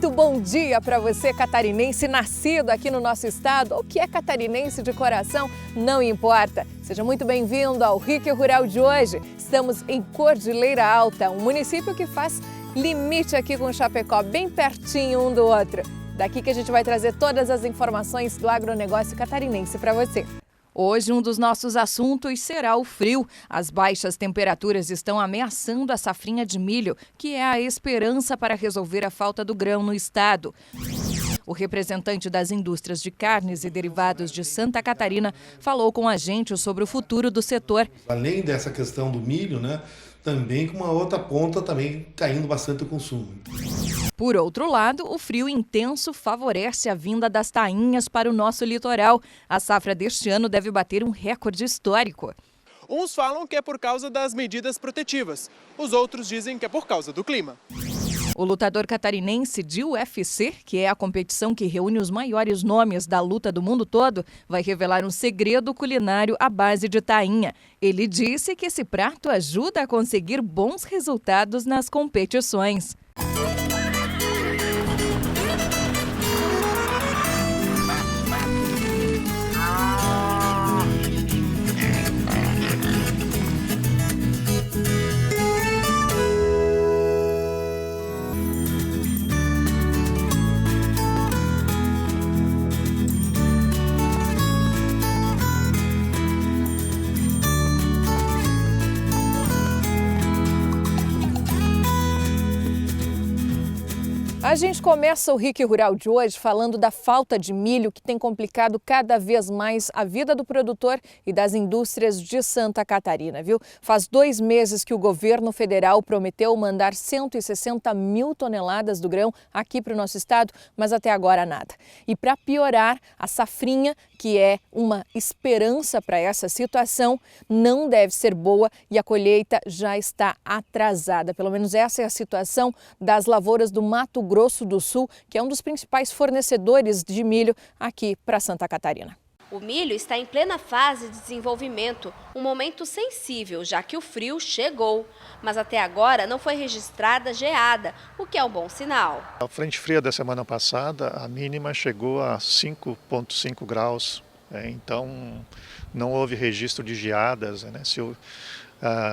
Muito bom dia para você, catarinense, nascido aqui no nosso estado ou que é catarinense de coração, não importa. Seja muito bem-vindo ao RIC Rural de hoje. Estamos em Cordilheira Alta, um município que faz limite aqui com Chapecó, bem pertinho um do outro. Daqui que a gente vai trazer todas as informações do agronegócio catarinense para você. Hoje, um dos nossos assuntos será o frio. As baixas temperaturas estão ameaçando a safrinha de milho, que é a esperança para resolver a falta do grão no estado. O representante das indústrias de carnes e derivados de Santa Catarina falou com a gente sobre o futuro do setor. Além dessa questão do milho, também com uma outra ponta também caindo bastante o consumo. Por outro lado, o frio intenso favorece a vinda das tainhas para o nosso litoral. A safra deste ano deve bater um recorde histórico. Uns falam que é por causa das medidas protetivas, os outros dizem que é por causa do clima. O lutador catarinense de UFC, que é a competição que reúne os maiores nomes da luta do mundo todo, vai revelar um segredo culinário à base de tainha. Ele disse que esse prato ajuda a conseguir bons resultados nas competições. A gente começa o RIC Rural de hoje falando da falta de milho que tem complicado cada vez mais a vida do produtor e das indústrias de Santa Catarina, viu? Faz 2 meses que o governo federal prometeu mandar 160 mil toneladas do grão aqui para o nosso estado, mas até agora nada. E para piorar, a safrinha, que é uma esperança para essa situação, não deve ser boa e a colheita já está atrasada. Pelo menos essa é a situação das lavouras do Mato Grosso do Sul, que é um dos principais fornecedores de milho aqui para Santa Catarina. O milho está em plena fase de desenvolvimento, um momento sensível, já que o frio chegou. Mas até agora não foi registrada geada, o que é um bom sinal. A frente fria da semana passada, a mínima chegou a 5,5 graus, então não houve registro de geadas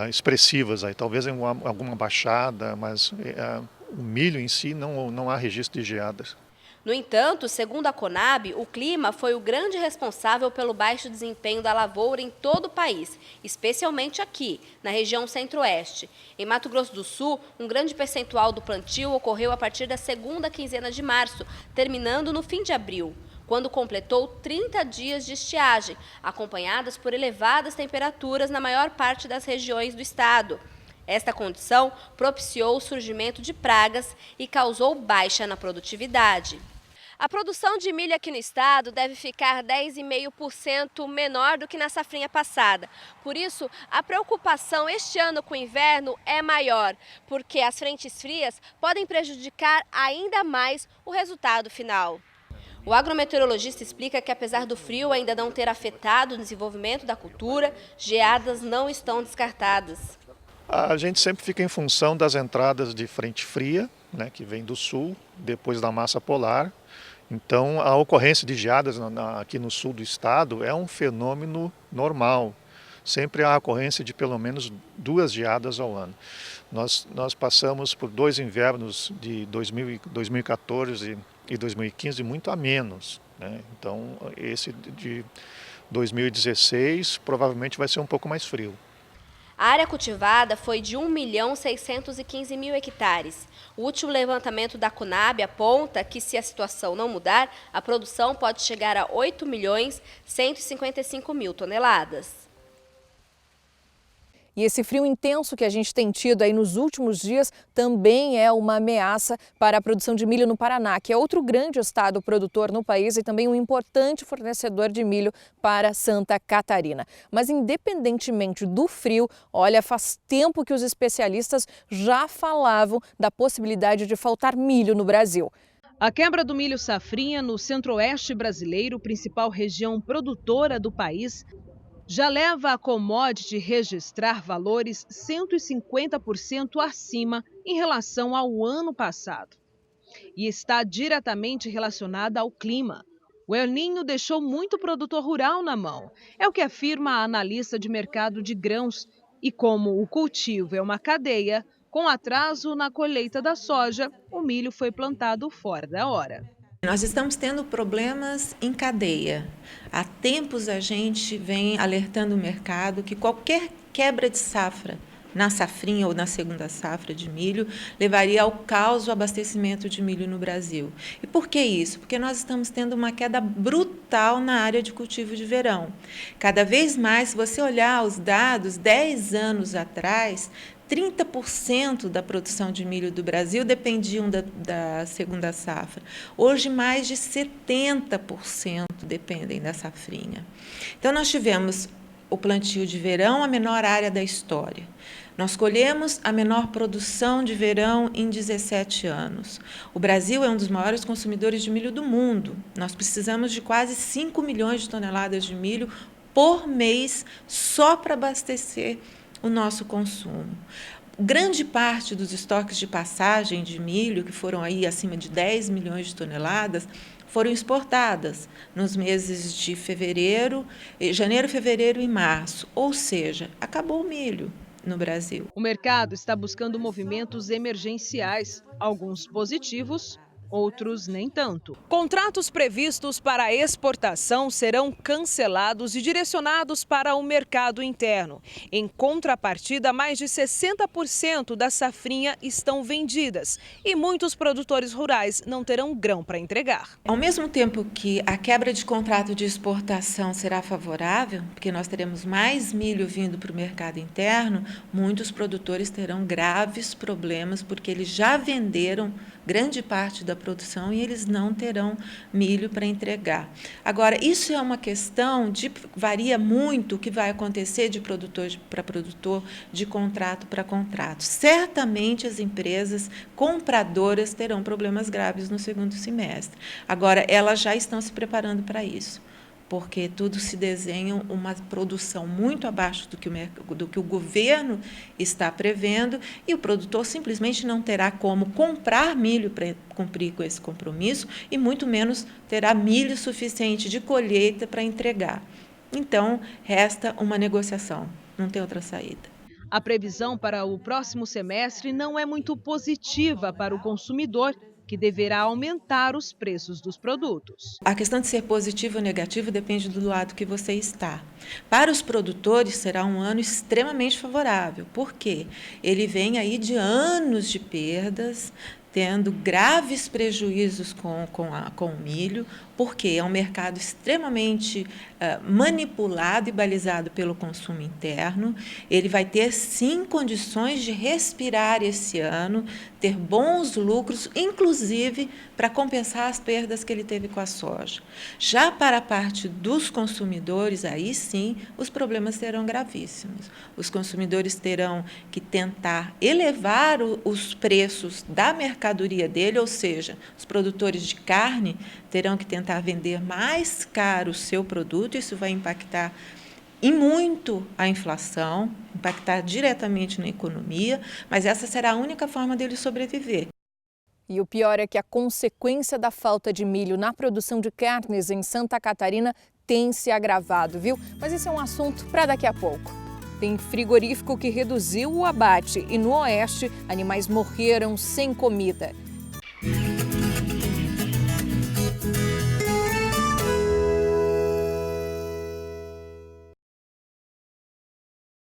expressivas, talvez em alguma baixada, mas o milho em si não há registro de geadas. No entanto, segundo a Conab, o clima foi o grande responsável pelo baixo desempenho da lavoura em todo o país, especialmente aqui, na região centro-oeste. Em Mato Grosso do Sul, um grande percentual do plantio ocorreu a partir da segunda quinzena de março, terminando no fim de abril, quando completou 30 dias de estiagem, acompanhadas por elevadas temperaturas na maior parte das regiões do estado. Esta condição propiciou o surgimento de pragas e causou baixa na produtividade. A produção de milho aqui no estado deve ficar 10,5% menor do que na safrinha passada. Por isso, a preocupação este ano com o inverno é maior, porque as frentes frias podem prejudicar ainda mais o resultado final. O agrometeorologista explica que, apesar do frio ainda não ter afetado o desenvolvimento da cultura, geadas não estão descartadas. A gente sempre fica em função das entradas de frente fria, que vem do sul, depois da massa polar. Então, a ocorrência de geadas aqui no sul do estado é um fenômeno normal. Sempre há a ocorrência de pelo menos 2 geadas ao ano. Nós passamos por 2 invernos de 2014 e 2015 muito a menos. Então, esse de 2016 provavelmente vai ser um pouco mais frio. A área cultivada foi de 1.615.000 hectares. O último levantamento da Conab aponta que, se a situação não mudar, a produção pode chegar a 8.155.000 toneladas. E esse frio intenso que a gente tem tido aí nos últimos dias também é uma ameaça para a produção de milho no Paraná, que é outro grande estado produtor no país e também um importante fornecedor de milho para Santa Catarina. Mas independentemente do frio, olha, faz tempo que os especialistas já falavam da possibilidade de faltar milho no Brasil. A quebra do milho safrinha no centro-oeste brasileiro, principal região produtora do país, já leva a commodity registrar valores 150% acima em relação ao ano passado. e está diretamente relacionada ao clima. O El Niño deixou muito produtor rural na mão. É o que afirma a analista de mercado de grãos. E como o cultivo é uma cadeia, com atraso na colheita da soja, o milho foi plantado fora da hora. Nós estamos tendo problemas em cadeia. Há tempos a gente vem alertando o mercado que qualquer quebra de safra na safrinha ou na segunda safra de milho levaria ao caos o abastecimento de milho no Brasil. E por que isso? Porque nós estamos tendo uma queda brutal na área de cultivo de verão. Cada vez mais, se você olhar os dados, 10 anos atrás, 30% da produção de milho do Brasil dependiam da segunda safra. Hoje, mais de 70% dependem da safrinha. Então, nós tivemos o plantio de verão, a menor área da história. Nós colhemos a menor produção de verão em 17 anos. O Brasil é um dos maiores consumidores de milho do mundo. Nós precisamos de quase 5 milhões de toneladas de milho por mês só para abastecer o nosso consumo. Grande parte dos estoques de passagem de milho, que foram aí acima de 10 milhões de toneladas, foram exportadas nos meses de janeiro, fevereiro e março. Ou seja, acabou o milho no Brasil. O mercado está buscando movimentos emergenciais, alguns positivos, outros nem tanto. Contratos previstos para a exportação serão cancelados e direcionados para o mercado interno. Em contrapartida, mais de 60% da safrinha estão vendidas e muitos produtores rurais não terão grão para entregar. Ao mesmo tempo que a quebra de contrato de exportação será favorável, porque nós teremos mais milho vindo para o mercado interno, muitos produtores terão graves problemas porque eles já venderam grande parte da produção e eles não terão milho para entregar. Agora, isso é uma questão varia muito o que vai acontecer de produtor para produtor, de contrato para contrato. Certamente as empresas compradoras terão problemas graves no segundo semestre. Agora, elas já estão se preparando para isso, porque tudo se desenha uma produção muito abaixo do que o governo está prevendo e o produtor simplesmente não terá como comprar milho para cumprir com esse compromisso e muito menos terá milho suficiente de colheita para entregar. Então, resta uma negociação, não tem outra saída. A previsão para o próximo semestre não é muito positiva para o consumidor, que deverá aumentar os preços dos produtos. A questão de ser positivo ou negativo depende do lado que você está. Para os produtores será um ano extremamente favorável, porque ele vem aí de anos de perdas, tendo graves prejuízos com o milho, porque é um mercado extremamente manipulado e balizado pelo consumo interno. Ele vai ter, sim, condições de respirar esse ano, ter bons lucros, inclusive para compensar as perdas que ele teve com a soja. Já para a parte dos consumidores, aí sim, os problemas serão gravíssimos. Os consumidores terão que tentar elevar os preços da mercadoria dele, ou seja, os produtores de carne terão que tentar vender mais caro o seu produto. Isso vai impactar e muito a inflação, impactar diretamente na economia, mas essa será a única forma dele sobreviver. E o pior é que a consequência da falta de milho na produção de carnes em Santa Catarina tem se agravado, viu? Mas esse é um assunto para daqui a pouco. Tem frigorífico que reduziu o abate e no Oeste, animais morreram sem comida.